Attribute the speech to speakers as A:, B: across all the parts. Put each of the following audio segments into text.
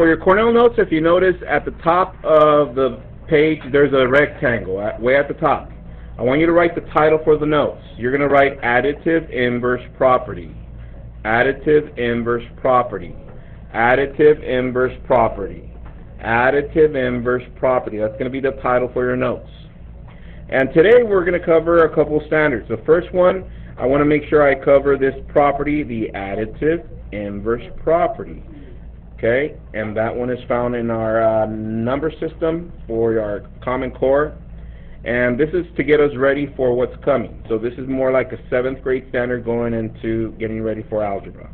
A: For your Cornell notes, if you notice at the top of the page, there's a rectangle way at the top. I want you to write the title for the notes. You're going to write additive inverse property. Additive inverse property. Additive inverse property. Additive inverse property. That's going to be the title for your notes. And today we're going to cover a couple standards. The first one, I want to make sure I cover this property, the additive inverse property. Okay, and that one is found in our number system for our Common Core. And this is to get us ready for what's coming. So this is more like a 7th grade standard going into getting ready for algebra.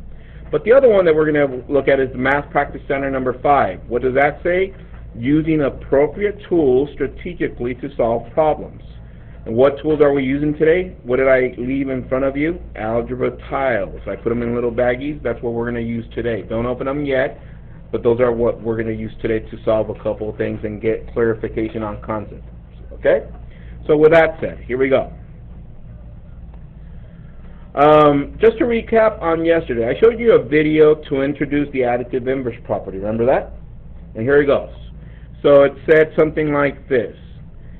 A: But the other one that we're going to look at is the Math Practice Standard number 5. What does that say? Using appropriate tools strategically to solve problems. And what tools are we using today? What did I leave in front of you? Algebra tiles. I put them in little baggies. That's what we're going to use today. Don't open them yet, but those are what we're going to use today to solve a couple of things and get clarification on concepts. Okay? So with that said, here we go. Just to recap on yesterday, I showed you a video to introduce the additive inverse property. Remember that? And here it goes. So it said something like this.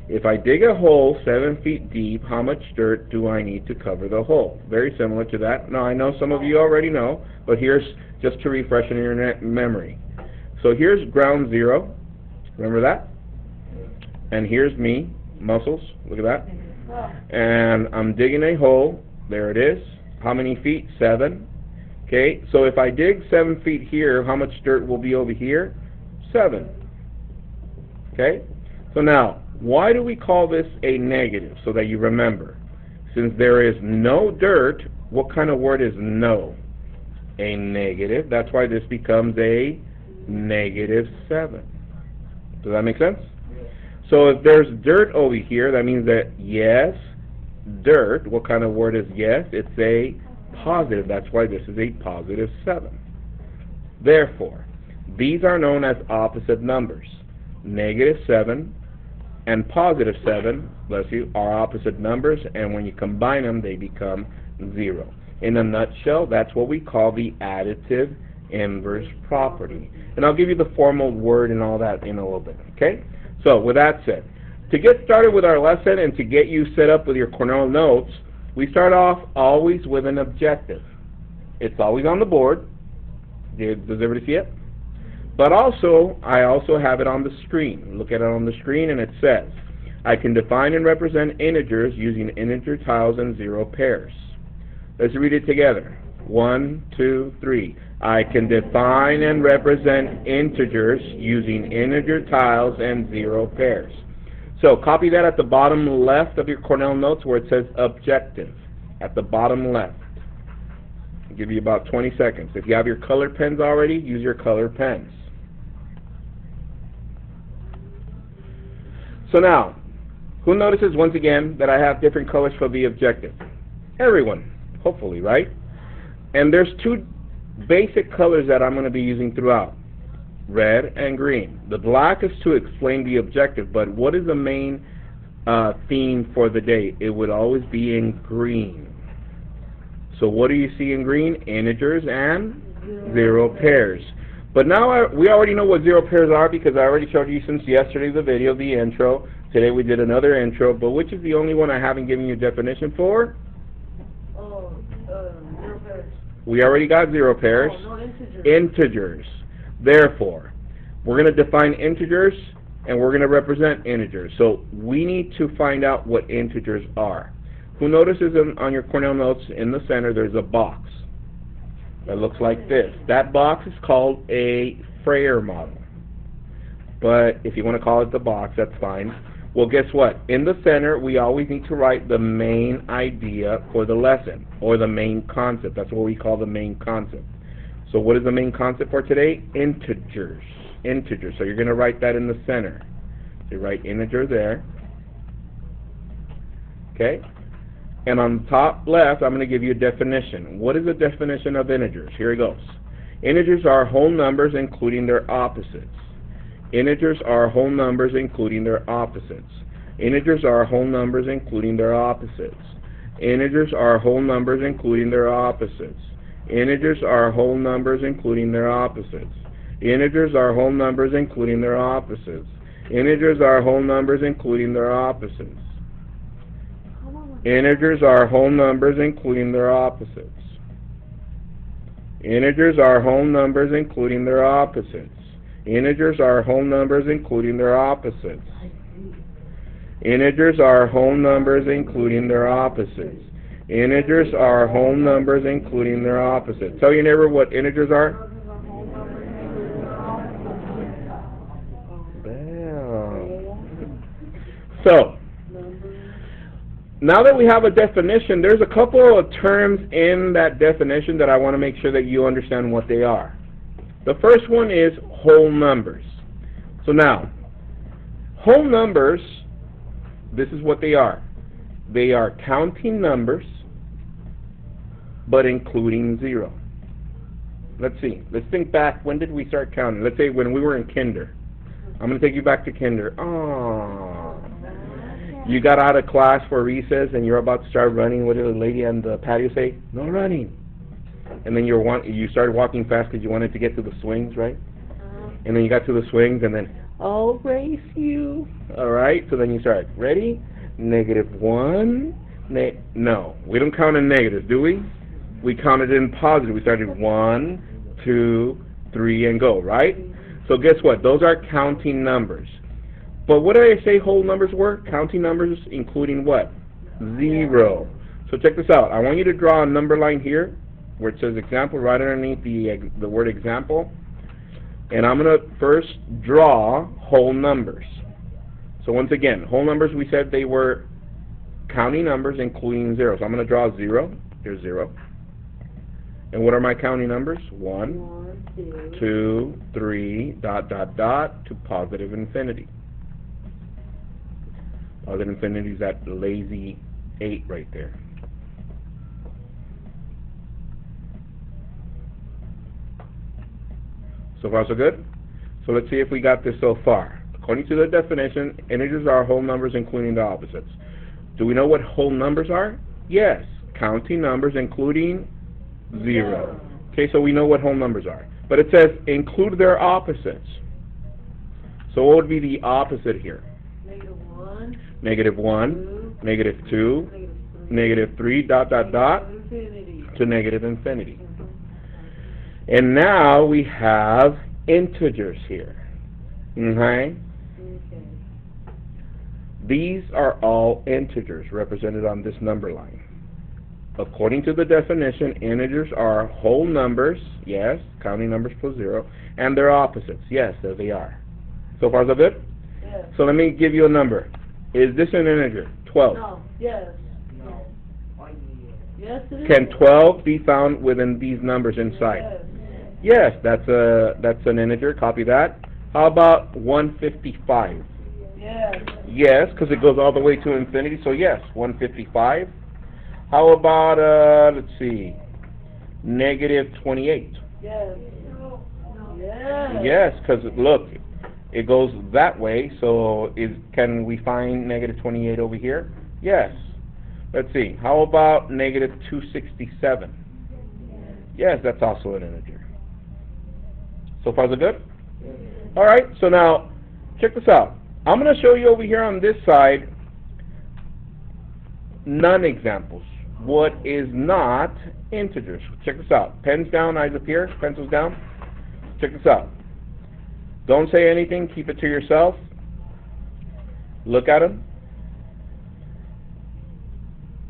A: If I dig a hole 7 feet deep, how much dirt do I need to cover the hole? Very similar to that. Now, I know some of you already know, but here's just to refresh in your memory. So here's ground zero. Remember that? And here's me, muscles. Look at that. And I'm digging a hole. There it is. How many feet? 7. Okay, so if I dig 7 feet here, how much dirt will be over here? 7. Okay, so now, why do we call this a negative? So that you remember. Since there is no dirt, what kind of word is no? A negative. That's why this becomes a -7. Does that make sense? So if there's dirt over here, that means that yes, dirt. What kind of word is yes? It's a positive. That's why this is a +7. Therefore, these are known as opposite numbers. -7 and +7, bless you, are opposite numbers, and when you combine them, they become 0. In a nutshell, that's what we call the additive inverse property. And I'll give you the formal word and all that in a little bit, okay? So, with that said, to get started with our lesson and to get you set up with your Cornell notes, we start off always with an objective. It's always on the board. Does everybody see it? But also, I also have it on the screen. Look at it on the screen, and it says, I can define and represent integers using integer tiles and 0 pairs. Let's read it together. 1, 2, 3. I can define and represent integers using integer tiles and 0 pairs. So copy that at the bottom left of your Cornell notes where it says objective. At the bottom left. I'll give you about 20 seconds. If you have your colored pens already, use your colored pens. So now, who notices once again that I have different colors for the objective? Everyone, hopefully, right? And there's 2 basic colors that I'm going to be using throughout. Red and green. The black is to explain the objective, but what is the main theme for the day? It would always be in green. So what do you see in green? Integers and 0 pairs. But now we already know what 0 pairs are because I already showed you since yesterday the video, the intro. Today we did another intro, but which is the only one I haven't given you a definition for?
B: 0 pairs.
A: We already got 0 pairs.
B: No, integers.
A: Integers. Therefore, we're going to define integers and we're going to represent integers. So we need to find out what integers are. Who notices on your Cornell notes in the center there's a box that looks like this? That box is called a Freyer model. But if you want to call it the box, that's fine. Well, guess what? In the center, we always need to write the main idea for the lesson, or the main concept. That's what we call the main concept. So what is the main concept for today? Integers. Integers. So you're going to write that in the center. So you write integer there. Okay? And on the top left, I'm going to give you a definition. What is the definition of integers? Here it goes. Integers are whole numbers including their opposites. Integers are whole numbers including their opposites. Integers are whole numbers including their opposites. Integers are whole numbers including their opposites. Integers are whole numbers including their opposites. Integers are whole numbers including their opposites. Integers are whole numbers including their opposites. Integers are whole numbers including their opposites. Integers are whole numbers including their opposites. Integers are whole numbers including their opposites. Integers are whole numbers including their opposites. Integers are whole numbers including their opposites. Tell your neighbor what integers are. So, now that we have a definition, there's a couple of terms in that definition that I want to make sure that you understand what they are. The first one is whole numbers. So now, whole numbers, this is what they are. They are counting numbers, but including 0. Let's see. Let's think back. When did we start counting? Let's say when we were in kinder. I'm going to take you back to kinder. Aww. You got out of class for recess and you're about to start running. What did the lady on the patio say? No running. And then you started walking fast because you wanted to get to the swings, right? And then you got to the swings and then, I'll race you. All right? So then you start, ready? -1. No, we don't count in negatives, do we? We counted in positive. We started 1, 2, 3, and go, right? So guess what? Those are counting numbers. But what did I say whole numbers were? Counting numbers including what? 0. So check this out. I want you to draw a number line here where it says example right underneath the word example. And I'm going to first draw whole numbers. So once again, whole numbers, we said they were counting numbers including 0. So I'm going to draw 0. Here's 0. And what are my counting numbers? 1, 2, 3, ... to positive infinity. Positive infinity is that lazy 8 right there. So far so good? So let's see if we got this so far. According to the definition, integers are whole numbers including the opposites. Do we know what whole numbers are? Yes. Counting numbers including 0. Okay, so we know what whole numbers are. But it says include their opposites. So what would be the opposite here? -1, -2, -3, ... to negative infinity. And now we have integers here. Okay? These are all integers represented on this number line. According to the definition, integers are whole numbers, yes, counting numbers plus 0, and their opposites, yes, there they are. So far so good? Yes. So let me give you a number. Is this an integer? 12.
B: No. Yes. No. Yes, it is.
A: Can 12 be found within these numbers inside?
B: Yes.
A: Yes, that's an integer. Copy that. How about 155?
B: Yes.
A: Yes, because it goes all the way to infinity. So yes, 155. How about let's see, -28?
B: Yes. Yes.
A: Yes, because look, it goes that way. So can we find -28 over here? Yes. Let's see. How about -267? Yes, that's also an integer. So far so good? All right. So now check this out. I'm going to show you over here on this side non-examples. What is not integers? Check this out. Pens down, eyes up here, pencils down. Check this out. Don't say anything, keep it to yourself. Look at them.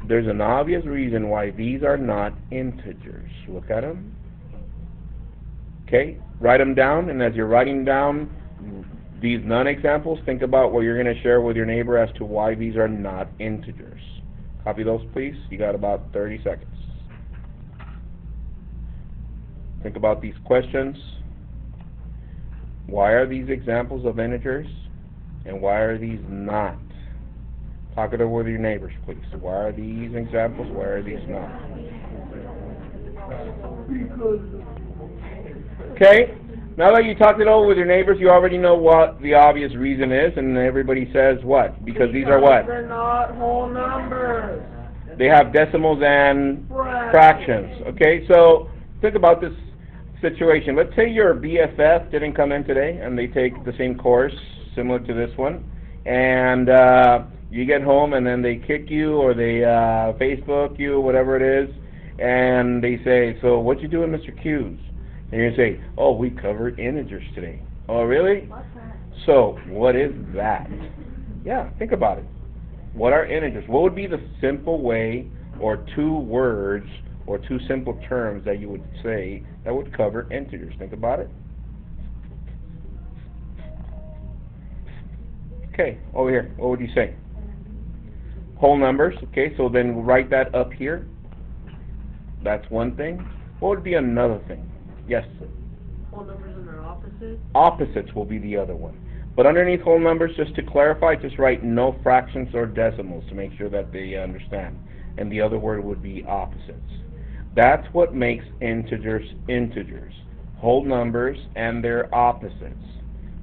A: There's an obvious reason why these are not integers. Look at them. Okay, write them down, and as you're writing down these non-examples, think about what you're going to share with your neighbor as to why these are not integers. Copy those, please. You got about 30 seconds. Think about these questions. Why are these examples of integers, and why are these not? Talk it over with your neighbors, please. Why are these examples? Why are these not? Okay. Now that you talked it over with your neighbors, you already know what the obvious reason is, and everybody says what? Because these are what?
B: They're not whole numbers.
A: They have decimals and fractions. Okay, so think about this situation. Let's say your BFF didn't come in today and they take the same course similar to this one, and you get home and then they kick you or they Facebook you, whatever it is, and they say, so what you doing, Mr. Q's? And you say, oh, we covered integers today. Oh, really?
B: What's that?
A: So, what is that? Yeah, think about it. What are integers? What would be the simple way, or two words, or two simple terms that you would say that would cover integers? Think about it. Okay, over here, what would you say? Whole numbers, okay, so then we'll write that up here. That's one thing. What would be another thing? Yes?
B: Whole numbers and their opposites?
A: Opposites will be the other one. But underneath whole numbers, just to clarify, just write no fractions or decimals to make sure that they understand. And the other word would be opposites. That's what makes integers integers. Whole numbers and their opposites.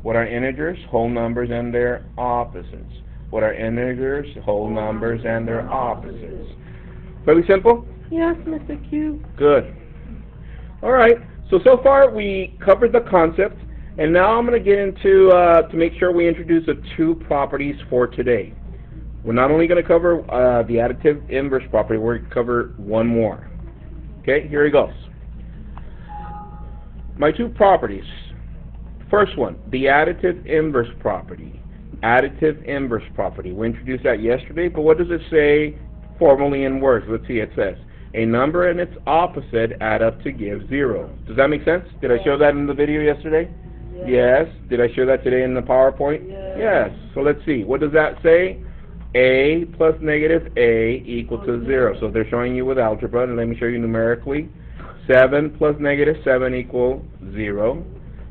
A: What are integers? Whole numbers and their opposites. What are integers? Whole numbers and their opposites. Very simple?
B: Yes, Mr. Q.
A: Good. All right. So far we covered the concept, and now I'm going to get into to make sure we introduce the two properties for today. We're not only going to cover the additive inverse property, we're going to cover one more. Okay, here it goes. My two properties. First one, the additive inverse property. Additive inverse property. We introduced that yesterday, but what does it say formally in words? Let's see, it says, a number and its opposite add up to give 0. Does that make sense? Did I show that in the video yesterday? Yes. Did I show that today in the PowerPoint? Yes. So let's see. What does that say? A plus negative A equal to 0. So they're showing you with algebra, and let me show you numerically. 7 plus negative 7 equals 0.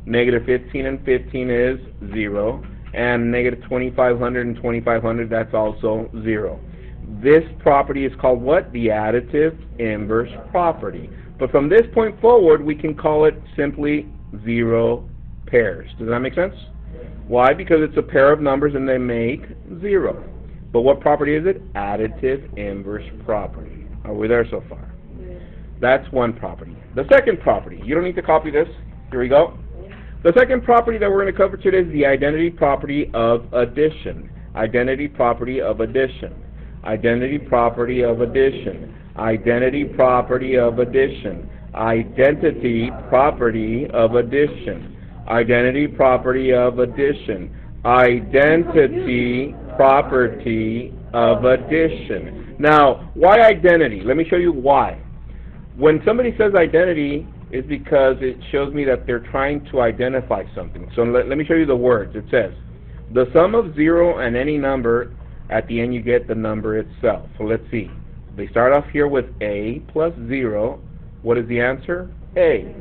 A: Negative 15 and 15 is 0. And negative 2500 and 2500, that's also 0. This property is called what? The additive inverse property. But from this point forward, we can call it simply 0 pairs. Does that make sense? Why? Because it's a pair of numbers and they make 0. But what property is it? Additive inverse property. Are we there so far? That's one property. The second property, you don't need to copy this. Here we go. The second property that we're going to cover today is the identity property of addition. Identity property of addition. Identity property of addition. Identity property of addition. Identity property of addition. Identity property of addition. Identity property of addition. Now, why identity? Let me show you why. When somebody says identity, it's because it shows me that they're trying to identify something. So let me show you the words. It says, the sum of 0 and any number, at the end you get the number itself. So let's see. They start off here with A plus 0. What is the answer? A.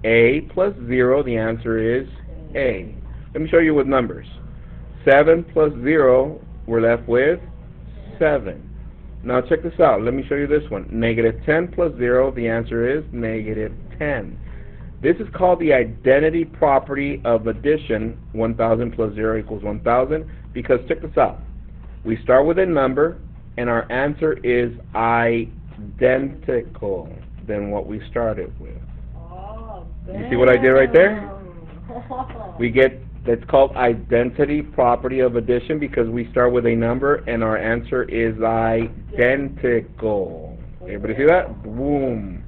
A: A plus 0, the answer is A. Let me show you with numbers. 7 plus 0, we're left with 7. Now check this out. Let me show you this one. Negative 10 plus 0, the answer is negative 10. This is called the identity property of addition. 1,000 plus 0 equals 1,000. Because check this out. We start with a number, and our answer is identical than what we started with. You see what I did right there? We get, that's called identity property of addition because we start with a number and our answer is identical. Everybody see that? Boom.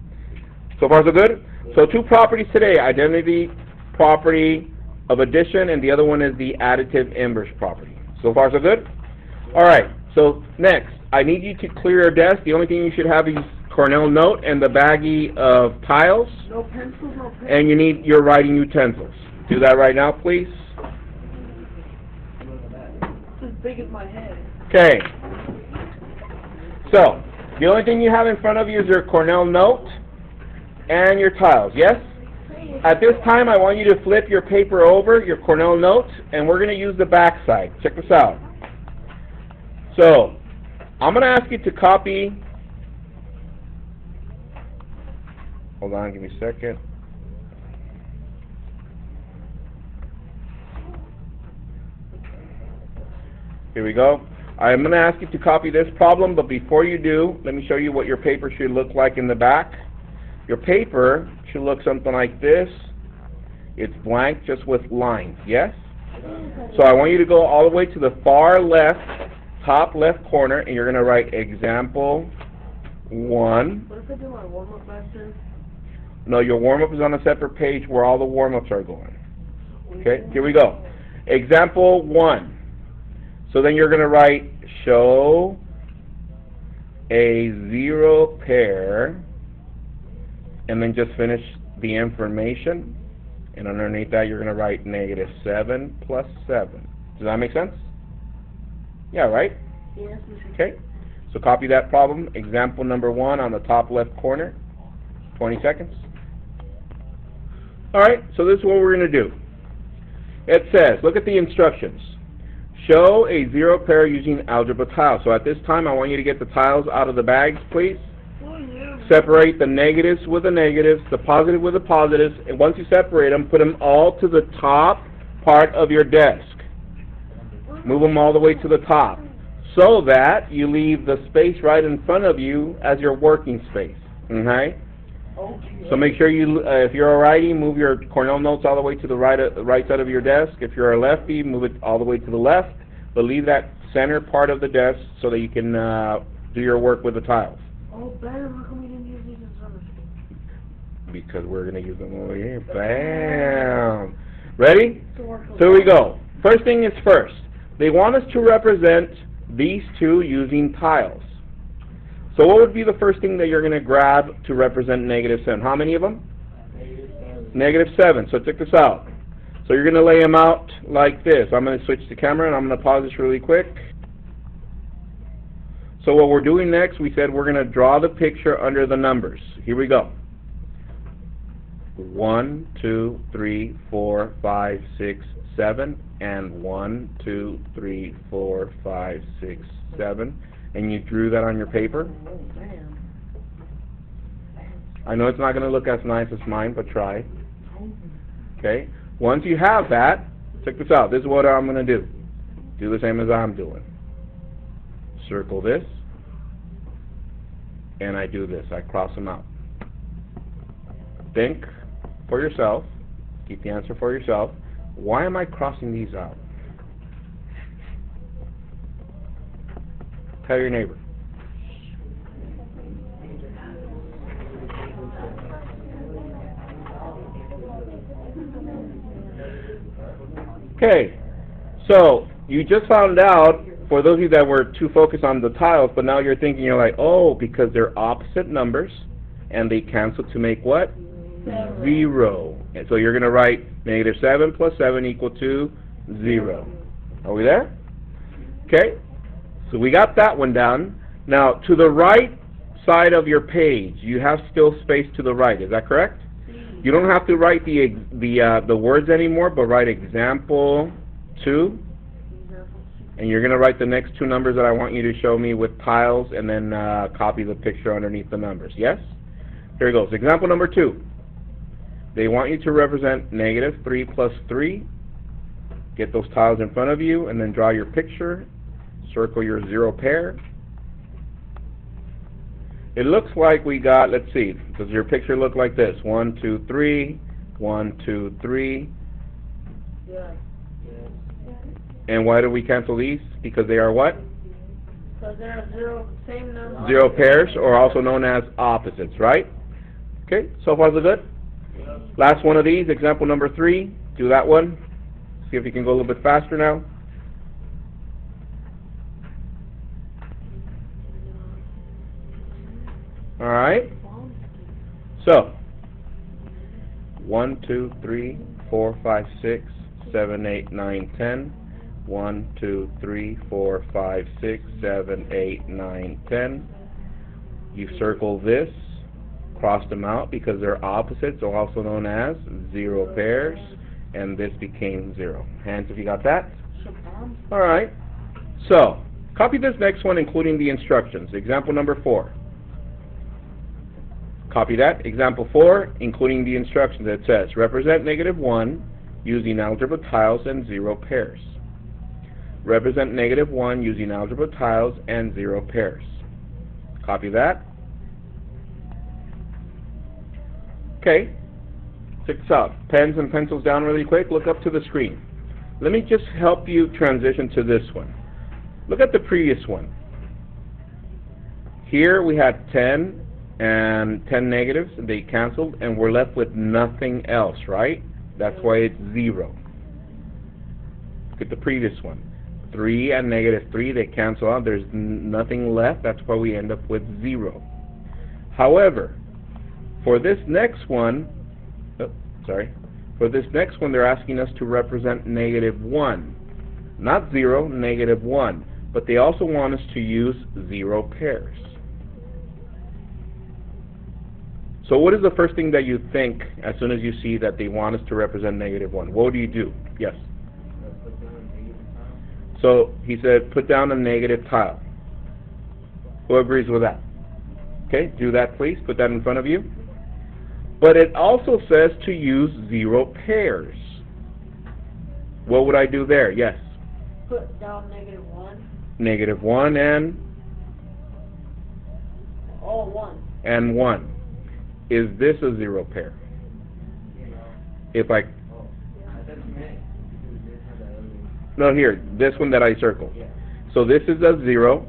A: So far so good? So two properties today, identity property of addition, and the other one is the additive inverse property. So far so good? Alright, so next, I need you to clear your desk. The only thing you should have is Cornell note and the baggie of tiles.
B: No pencils, no pencils.
A: And you need your writing utensils. Do that right now, please.
B: It's as big as my head.
A: Okay. So, the only thing you have in front of you is your Cornell note and your tiles, yes? At this time, I want you to flip your paper over, your Cornell note, and we're going to use the back side. Check this out. So, I'm going to ask you to copy. Hold on, give me a second. Here we go. I'm going to ask you to copy this problem, but before you do, let me show you what your paper should look like in the back. Your paper should look something like this. It's blank, just with lines, yes? So I want you to go all the way to the far left, top left corner, and you're going to write example 1.
B: What if I do my warm-up after?
A: No, your warm-up is on a separate page where all the warm-ups are going. Okay, here we go. Example 1. So then you're going to write show a 0 pair, and then just finish the information. And underneath that, you're going to write -7 plus 7. Does that make sense? Yeah, right?
B: Yes.
A: Okay. So copy that problem. Example number 1 on the top left corner. 20 seconds. All right. So this is what we're going to do. It says, look at the instructions. Show a 0 pair using algebra tiles. So at this time, I want you to get the tiles out of the bags, please. Separate the negatives with the negatives, the positive with the positives, and once you separate them, put them all to the top part of your desk. Move them all the way to the top, so that you leave the space right in front of you as your working space. Okay? So make sure you, if you're a righty, move your Cornell notes all the way to the right side of your desk. If you're a lefty, move it all the way to the left, but leave that center part of the desk so that you can do your work with the tiles.
B: Oh, bam, how come we didn't use these in summer?
A: Because we're going to use them over here. Bam! Ready? So here we go. First thing is first. They want us to represent these two using tiles. So what would be the first thing that you're going to grab to represent -7? How many of them? -7. So check this out. So you're going to lay them out like this. I'm going to switch the camera and I'm going to pause this really quick. So what we're doing next, we said we're going to draw the picture under the numbers. Here we go. 1, 2, 3, 4, 5, 6, 7, and 1, 2, 3, 4, 5, 6, 7. And you drew that on your paper. I know it's not going to look as nice as mine, but try. Okay. Once you have that, check this out. This is what I'm going to do. Do the same as I'm doing. Circle this, and I do this. I cross them out. Think for yourself. Keep the answer for yourself. Why am I crossing these out? Tell your neighbor. Okay, so you just found out, for those of you that were too focused on the tiles, but now you're thinking, you're like, oh, because they're opposite numbers, and they cancel to make what? 0. And so you're going to write -7 plus 7 equal to 0. Are we there? Okay, so we got that one down. Now, to the right side of your page, you have still space to the right. Is that correct? You don't have to write the words anymore, but write example 2. And you're going to write the next 2 numbers that I want you to show me with tiles, and then copy the picture underneath the numbers. Yes? Here it goes. Example number 2. They want you to represent -3 plus 3. Get those tiles in front of you, and then draw your picture. Circle your 0 pair. It looks like we got, let's see, does your picture look like this? 1, 2, 3, 1, 2, 3.
B: Yeah.
A: And why do we cancel these? Because they are what?
B: Because they're same number.
A: 0 pairs, or also known as opposites, right? Okay, so far so good? Last one of these, example number 3. Do that one. See if you can go a little bit faster now. Alright. So, 1, 2, 3, 4, 5, 6, 7, 8, 9, 10. 1, 2, 3, 4, 5, 6, 7, 8, 9, 10. You circle this, cross them out because they're opposites, or also known as 0 pairs, and this became 0. Hands if you got that. Alright. So, copy this next one including the instructions. Example number 4. Copy that. Example 4, including the instructions. It says, represent -1 using algebra tiles and 0 pairs. Represent -1 using algebra tiles and 0 pairs. Copy that. Okay, check this out. Pens and pencils down really quick. Look up to the screen. Let me just help you transition to this one. Look at the previous one. Here we had 10 and 10 negatives, and they canceled, and we're left with nothing else, right? That's why it's 0. Look at the previous one. 3 and -3, they cancel out. There's nothing left. That's why we end up with 0. However, for this next one, they're asking us to represent -1. Not 0, -1. But they also want us to use 0 pairs. So what is the first thing that you think as soon as you see that they want us to represent -1? What do you do? Yes. So he said, put down a negative tile. Who agrees with that? Okay, do that please. Put that in front of you. But it also says to use 0 pairs. What would I do there? Yes.
B: Put down -1.
A: -1 and?
B: Oh, 1.
A: And 1. Is this a 0 pair? If I... No, here, this one that I circled. So this is a 0.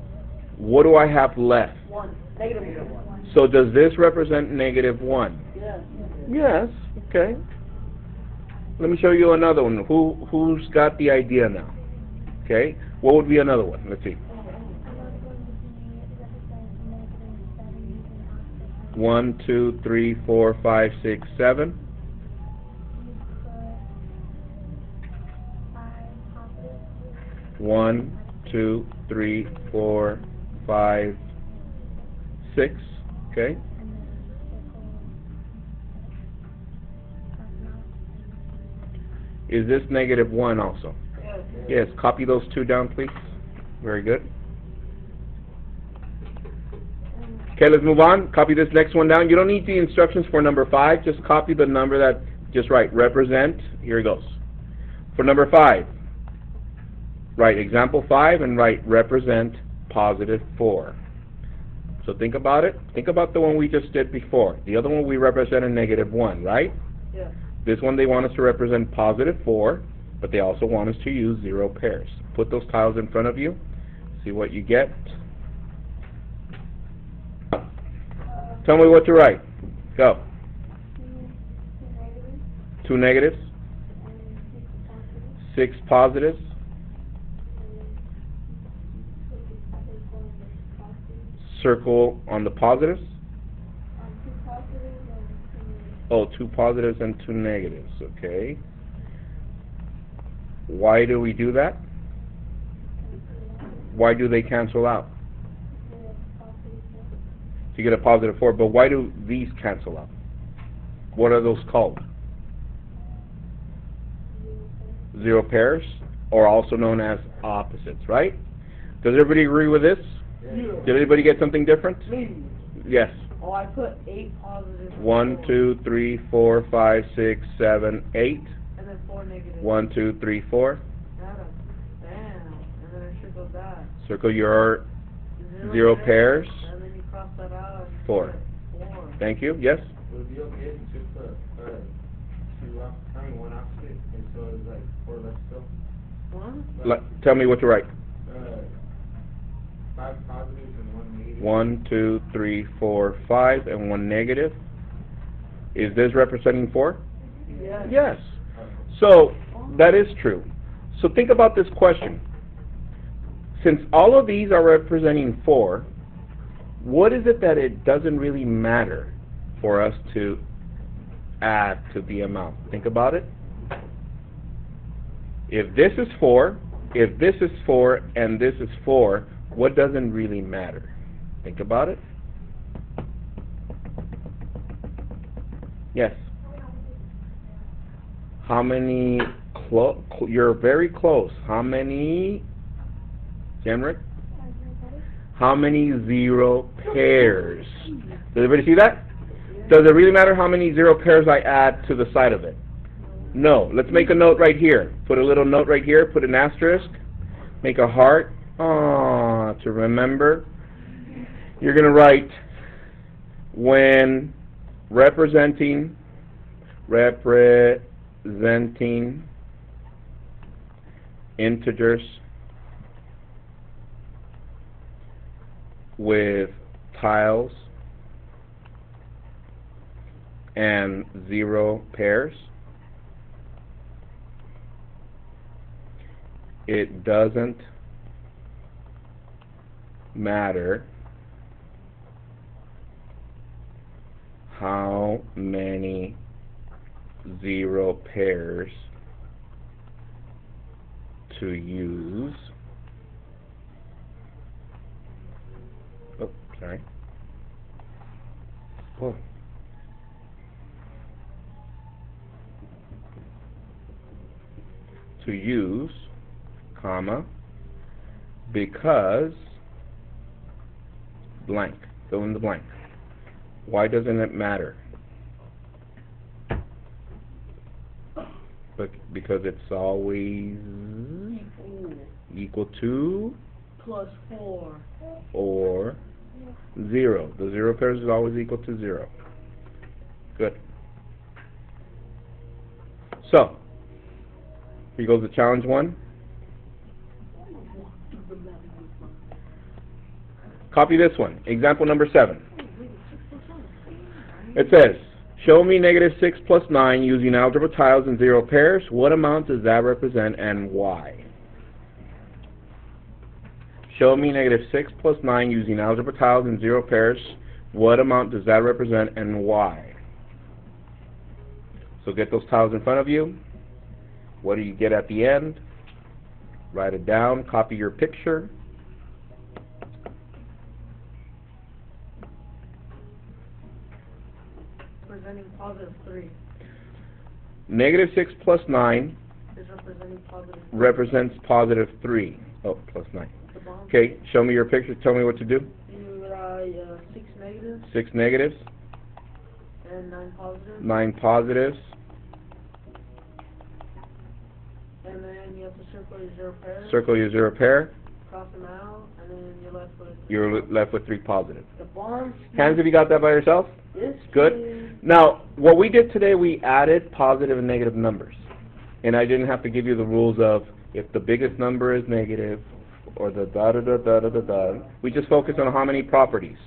A: What do I have left?
B: 1. -1.
A: So does this represent -1?
B: Yes.
A: Yes, okay. Let me show you another one. Who's got the idea now? Okay, what would be another one? Let's see. 1, 2, 3, 4, 5, 6, 7. One, 2, 3, 4, 5, 6. Okay. Is this -1 also?
B: Yes.
A: Yes. Copy those two down, please. Very good. Okay, let's move on. Copy this next one down. You don't need the instructions for number 5. Just copy the number that, just write represent. Here it goes. For number 5, write example 5 and write represent +4. So think about it. Think about the one we just did before. The other one we represented -1, right?
B: Yes.
A: This one they want us to represent +4, but they also want us to use 0 pairs. Put those tiles in front of you. See what you get. Tell me what to write. Go. 2 negatives. 6 positives. Circle on the positives. Oh, 2 positives and 2 negatives. Okay. Why do we do that? Why do they cancel out? You get a +4, but why do these cancel out? What are those called? 0 pairs, or also known as opposites, right? Does everybody agree with this?
B: Yeah.
A: Did anybody get something different?
B: Me.
A: Yes.
B: Oh, I put 8 positives.
A: 1, 2, 3, 4, 5, 6, 7, 8.
B: And then 4 negatives.
A: 1, 2, 3, 4.
B: Damn. And then I circle that.
A: Circle your 0 pairs.
B: And then you cross that out. And
A: 4.
B: put 4.
A: Thank you. Yes?
C: Would it be okay if you just put 1 opposite, and so it's like 4 left still?
B: What?
A: Tell me what to write.
C: 5 positives and 1 negative.
A: 1, 2, 3, 4, 5, and 1 negative. Is this representing 4?
B: Yes.
A: Yes. So, that is true. So think about this question. Since all of these are representing 4, what is it that it doesn't really matter for us to add to the amount? Think about it. If this is 4, if this is 4, and this is 4, what doesn't really matter? Think about it. Yes. How many, you're very close. How many, Jenrick? How many 0 pairs? Does everybody see that? Does it really matter how many 0 pairs I add to the side of it? No. Let's make a note right here. Put a little note right here. Put an asterisk. Make a heart. To remember. You're going to write, when representing representing integers with tiles and 0 pairs. It doesn't matter how many 0 pairs to use. Oh, sorry. Whoa. To use, comma, because blank. Fill in the blank. Why doesn't it matter? Because it's always equal to
B: plus 4
A: or 0. The 0 pairs is always equal to 0. Good. So, here goes the challenge 1. Copy this one. Example number 7. It says, show me -6 plus 9 using algebra tiles and 0 pairs. What amount does that represent and why? Show me -6 plus 9 using algebra tiles and 0 pairs. What amount does that represent and why? So get those tiles in front of you. What do you get at the end? Write it down. Copy your picture.
B: representing positive 3.
A: -6 plus 9
B: Is representing positive 3.
A: represents positive 3. Oh, plus 9.
B: The bottom.
A: Okay, show me your picture. Tell me what to do.
B: You write 6 negatives
A: 6 negatives,
B: and 9 positives.
A: 9 positives,
B: And then you have to circle your 0 pairs.
A: circle your 0 pair,
B: Cross them out, and then
A: you're left with 3 positives.
B: the bond.
A: Hands, have you got that by yourself?
B: This
A: Good.
B: is
A: Now, what we did today, we added positive and negative numbers. And I didn't have to give you the rules of if the biggest number is negative or the da-da-da-da-da-da-da. We just focused on how many properties?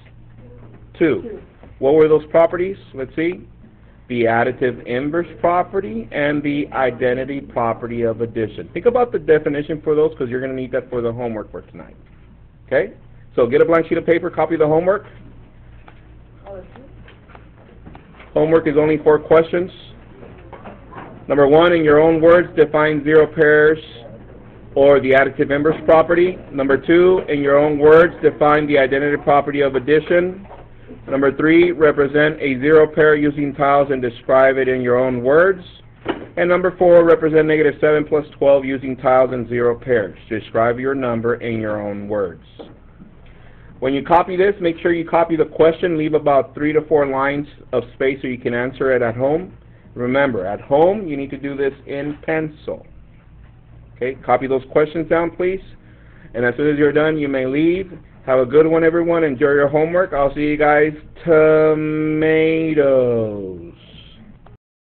A: 2. What were those properties? Let's see. The additive inverse property and the identity property of addition. Think about the definition for those because you're going to need that for the homework for tonight. Okay? So get a blank sheet of paper, copy the homework. Homework is only 4 questions. Number 1, in your own words, define 0 pairs or the additive inverse property. Number 2, in your own words, define the identity property of addition. Number 3, represent a 0 pair using tiles and describe it in your own words. And number 4, represent -7 plus 12 using tiles and 0 pairs. Describe your number in your own words. When you copy this, make sure you copy the question. Leave about 3 to 4 lines of space so you can answer it at home. Remember, at home, you need to do this in pencil. Okay, copy those questions down, please. And as soon as you're done, you may leave. Have a good one, everyone. Enjoy your homework. I'll see you guys tomatoes.